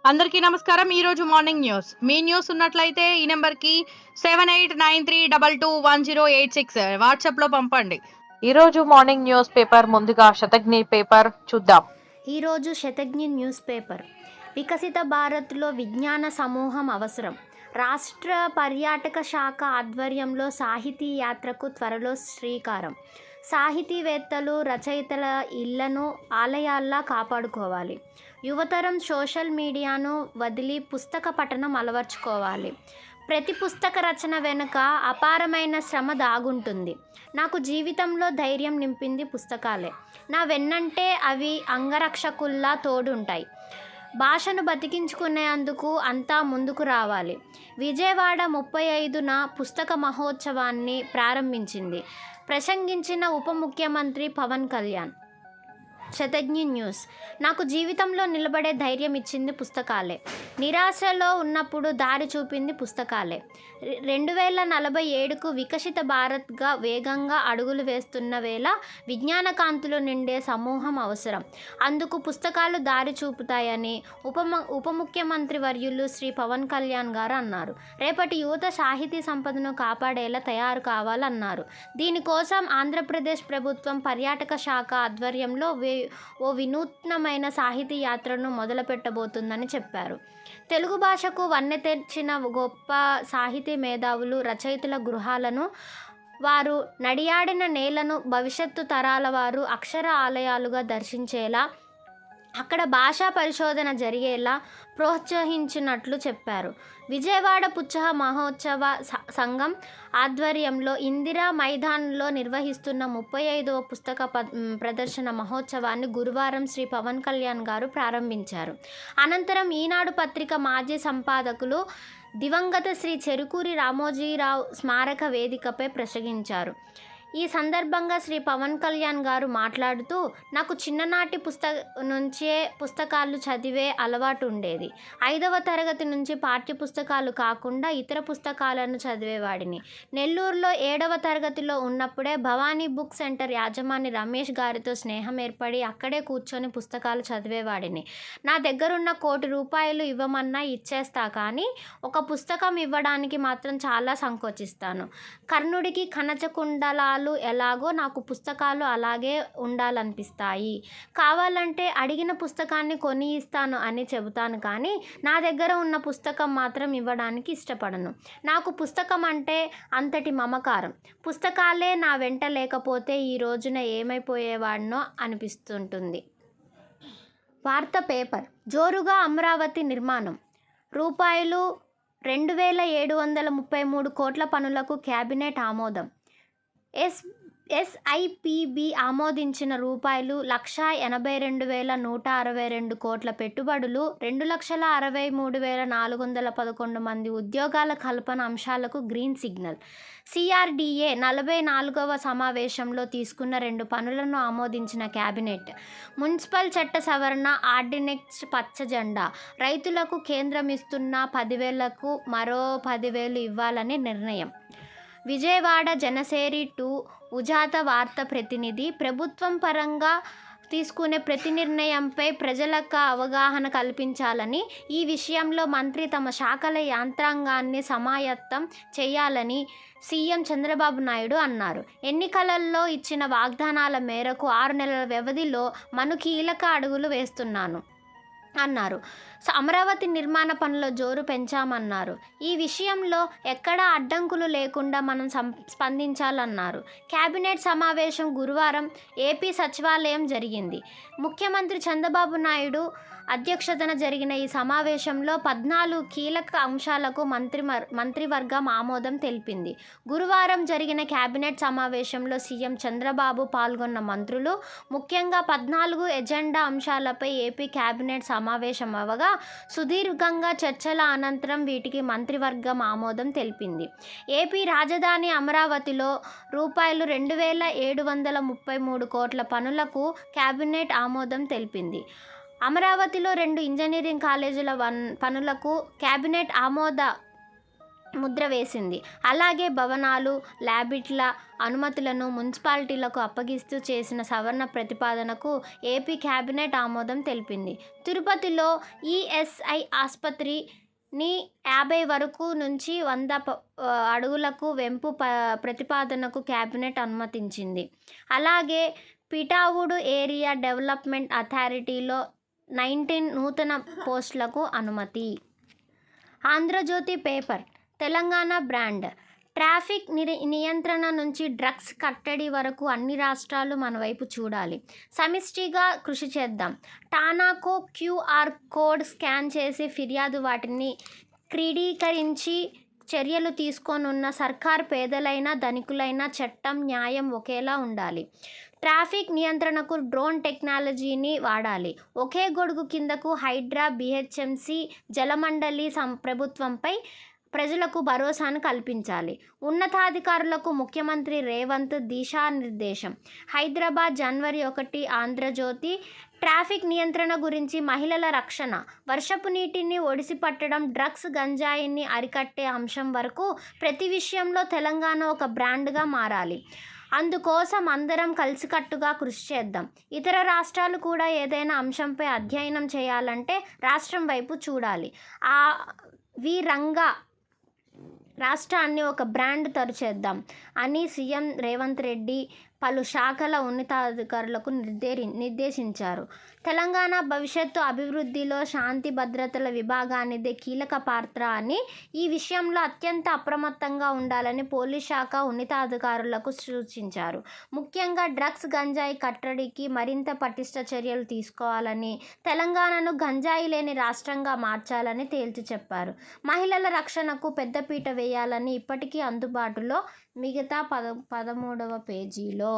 అందరికీ నమస్కారం. ఈరోజు మార్నింగ్ న్యూస్. మీ న్యూస్ ఉన్నట్లయితే ఈ నెంబర్కి 7893221086 వాట్సాప్లో పంపండి. ఈరోజు మార్నింగ్ న్యూస్ పేపర్ ముందుగా శతజ్ఞి పేపర్ చూద్దాం. ఈరోజు శతజ్ఞి న్యూస్ పేపర్. వికసిత భారత్లో విజ్ఞాన సమూహం అవసరం. రాష్ట్ర పర్యాటక శాఖ ఆధ్వర్యంలో సాహితీ యాత్రకు త్వరలో శ్రీకారం. సాహితీవేత్తలు, రచయితల ఇళ్లను ఆలయాల్లా కాపాడుకోవాలి. యువతరం సోషల్ మీడియాను వదిలి పుస్తక పఠనం అలవర్చుకోవాలి. ప్రతి పుస్తక రచన వెనుక అపారమైన శ్రమ దాగుంటుంది. నాకు జీవితంలో ధైర్యం నింపింది పుస్తకాలే. నా వెన్నంటే అవి అంగరక్షకుల్లా తోడుంటాయి. భాషను బతికించుకునేందుకు అంతా ముందుకు రావాలి. విజయవాడ 35న పుస్తక మహోత్సవాన్ని ప్రారంభించింది. ప్రసంగించిన ఉప ముఖ్యమంత్రి పవన్ కళ్యాణ్. శతజ్ఞి న్యూస్. నాకు జీవితంలో నిలబడే ధైర్యం ఇచ్చింది పుస్తకాలే. నిరాశలో ఉన్నప్పుడు దారి చూపింది పుస్తకాలే. 2047కు వికసిత భారత్గా వేగంగా అడుగులు వేస్తున్న వేళ విజ్ఞాన కాంతులు నిండే సమూహం అవసరం. అందుకు పుస్తకాలు దారి చూపుతాయని ఉప ముఖ్యమంత్రి వర్యులు శ్రీ పవన్ కళ్యాణ్ గారు అన్నారు. రేపటి యువత సాహితీ సంపదను కాపాడేలా తయారు కావాలన్నారు. దీనికోసం ఆంధ్రప్రదేశ్ ప్రభుత్వం పర్యాటక శాఖ ఆధ్వర్యంలో ఓ వినూత్నమైన సాహితీ యాత్రను మొదలుపెట్టబోతుందని చెప్పారు. తెలుగు భాషకు వన్నె తెచ్చిన గొప్ప సాహితీ మేధావులు, రచయితల గృహాలను, వారు నడియాడిన నేలను భవిష్యత్తు తరాల వారు అక్షర ఆలయాలుగా దర్శించేలా, అక్కడ భాషా పరిశోధన జరిగేలా ప్రోత్సహించినట్లు చెప్పారు. విజయవాడ పుస్తక మహోత్సవ సంఘం ఆధ్వర్యంలో ఇందిరా మైదాన్లో నిర్వహిస్తున్న 35వ పుస్తక ప్రదర్శన మహోత్సవాన్ని గురువారం శ్రీ పవన్ కళ్యాణ్ గారు ప్రారంభించారు. అనంతరం ఈనాడు పత్రిక మాజీ సంపాదకులు దివంగత శ్రీ చెరుకూరి రామోజీరావు స్మారక వేదికపై ప్రసంగించారు. ఈ సందర్భంగా శ్రీ పవన్ కళ్యాణ్ గారు మాట్లాడుతూ, నాకు చిన్ననాటి నుంచే పుస్తకాలు చదివే అలవాటు ఉండేది. 5వ తరగతి నుంచి పాఠ్య పుస్తకాలు కాకుండా ఇతర పుస్తకాలను చదివేవాడిని. నెల్లూరులో 7వ తరగతిలో ఉన్నప్పుడే భవానీ బుక్ సెంటర్ యాజమాని రమేష్ గారితో స్నేహం ఏర్పడి అక్కడే కూర్చొని పుస్తకాలు చదివేవాడిని. నా దగ్గరున్న ₹1,00,00,000 ఇవ్వమన్నా ఇచ్చేస్తా, కానీ ఒక పుస్తకం ఇవ్వడానికి మాత్రం చాలా సంకోచిస్తాను. కర్ణుడికి కనచకుండలాలు ఎలాగో నాకు పుస్తకాలు అలాగే ఉండాలనిపిస్తాయి. కావాలంటే అడిగిన పుస్తకాన్ని కొని ఇస్తాను అని చెబుతాను, కానీ నా దగ్గర ఉన్న పుస్తకం మాత్రం ఇవ్వడానికి ఇష్టపడను. నాకు పుస్తకం అంటే అంతటి మమకారం. పుస్తకాలే నా వెంట లేకపోతే ఈ రోజున ఏమైపోయేవాడినో అనిపిస్తుంటుంది. వార్త పేపర్. జోరుగా అమరావతి నిర్మాణం. ₹2,733 కోట్ల పనులకు కేబినెట్ ఆమోదం. ఎస్ఐపిబి ఆమోదించిన ₹1,82,162 కోట్ల పెట్టుబడులు, 2,63,411 మంది ఉద్యోగాల కల్పన అంశాలకు గ్రీన్ సిగ్నల్. సిఆర్డీఏ 44వ సమావేశంలో తీసుకున్న 2 పనులను ఆమోదించిన కేబినెట్. మున్సిపల్ చట్ట సవరణ ఆర్డినెన్స్ పచ్చ జెండా. రైతులకు కేంద్రం ఇస్తున్న 10,000కు మరో 10,000 ఇవ్వాలని నిర్ణయం. విజయవాడ జనసేరి 2 ఉజాత వార్త ప్రతినిధి. ప్రభుత్వం పరంగా తీసుకునే ప్రతి నిర్ణయంపై ప్రజలకు అవగాహన కల్పించాలని, ఈ విషయంలో మంత్రి తమ శాఖల యంత్రాంగాన్ని సమాయత్తం చేయాలని సీఎం చంద్రబాబు నాయుడు అన్నారు. ఎన్నికలలో ఇచ్చిన వాగ్దానాల మేరకు 6 నెలల వ్యవధిలో కీలక అడుగులు వేస్తున్నాను అన్నారు. అమరావతి నిర్మాణ పనుల జోరు పెంచామన్నారు. ఈ విషయంలో ఎక్కడా అడ్డంకులు లేకుండా మనం స్పందించాలన్నారు. కేబినెట్ సమావేశం గురువారం ఏపీ సచివాలయం జరిగింది. ముఖ్యమంత్రి చంద్రబాబు నాయుడు అధ్యక్షతన జరిగిన ఈ సమావేశంలో 14 కీలక అంశాలకు మంత్రివర్గం ఆమోదం తెలిపింది. గురువారం జరిగిన కేబినెట్ సమావేశంలో సీఎం చంద్రబాబు పాల్గొన్న మంత్రులు ముఖ్యంగా 14 ఎజెండా అంశాలపై ఏపీ కేబినెట్ సమావేశం అవగా సుదీర్ఘంగా చర్చల అనంతరం వీటికి మంత్రివర్గం ఆమోదం తెలిపింది. ఏపీ రాజధాని అమరావతిలో ₹2,733 కోట్ల పనులకు కేబినెట్ ఆమోదం తెలిపింది. అమరావతిలో 2 ఇంజనీరింగ్ కాలేజీల పనులకు కేబినెట్ ముద్ర వేసింది. అలాగే భవనాలు, ల్యాబిట్ల అనుమతులను మున్సిపాలిటీలకు అప్పగిస్తూ చేసిన సవరణ ప్రతిపాదనకు ఏపీ కేబినెట్ ఆమోదం తెలిపింది. తిరుపతిలో ఈఎస్ఐ ఆసుపత్రిని 50 వరకు నుంచి 100 అడుగులకు వెంపు ప్రతిపాదనకు కేబినెట్ అనుమతించింది. అలాగే పిఠావుడు ఏరియా డెవలప్మెంట్ అథారిటీలో 19 నూతన పోస్టులకు అనుమతి. Andhrajyothy paper Telangana brand traffic నియంత్రణ నుంచి డ్రగ్స్ కట్టడి వరకు అన్ని రాష్ట్రాలు మన వైపు చూడాలి. సమిష్టిగా కృషి చేద్దాం. టానాకో క్యూఆర్ కోడ్ స్కాన్ చేసి ఫిర్యాదు వాటిని క్రోడీకరించి చర్యలు తీసుకోనున్న సర్కార్ పేదలైనా ధనికులైనా చట్టం న్యాయం ఒకేలా ఉండాలి. ట్రాఫిక్ నియంత్రణకు డ్రోన్ టెక్నాలజీని వాడాలి. ఒకే గొడుగు కిందకు హైడ్రా, బిహెచ్ఎంసి, జలమండలి ప్రభుత్వంపై ప్రజలకు భరోసాను కల్పించాలి. ఉన్నతాధికారులకు ముఖ్యమంత్రి రేవంత్ దిశానిర్దేశం. హైదరాబాద్ జనవరి 1 ఆంధ్రజ్యోతి ట్రాఫిక్ నియంత్రణ గురించి మహిళల రక్షణ, వర్షపు నీటిని ఒడిసిపట్టడం, డ్రగ్స్ గంజాయిని అరికట్టే అంశం వరకు ప్రతి విషయంలో తెలంగాణ ఒక బ్రాండ్గా మారాలి. అందుకోసం అందరం కలిసికట్టుగా కృషి చేద్దాం. ఇతర రాష్ట్రాలు కూడా ఏదైనా అంశంపై అధ్యయనం చేయాలంటే రాష్ట్రం వైపు చూడాలి. రంగా రాష్ట్రాన్ని ఒక బ్రాండ్ తయారుచేద్దాం అని సీఎం రేవంత్ రెడ్డి పలు శాఖల ఉన్నతాధికారులకు నిర్దేశించారు. తెలంగాణ భవిష్యత్తు అభివృద్ధిలో శాంతి భద్రతల విభాగానిదే కీలక పాత్ర అని, ఈ విషయంలో అత్యంత అప్రమత్తంగా ఉండాలని పోలీస్ శాఖ ఉన్నతాధికారులకు సూచించారు. ముఖ్యంగా డ్రగ్స్, గంజాయి కట్టడికి మరింత పటిష్ట చర్యలు తీసుకోవాలని, తెలంగాణను గంజాయి లేని రాష్ట్రంగా మార్చాలని తేల్చి చెప్పారు. మహిళల రక్షణకు పెద్దపీట వేయాలని ఇప్పటికీ అందుబాటులో మిగతా 13వ పేజీలో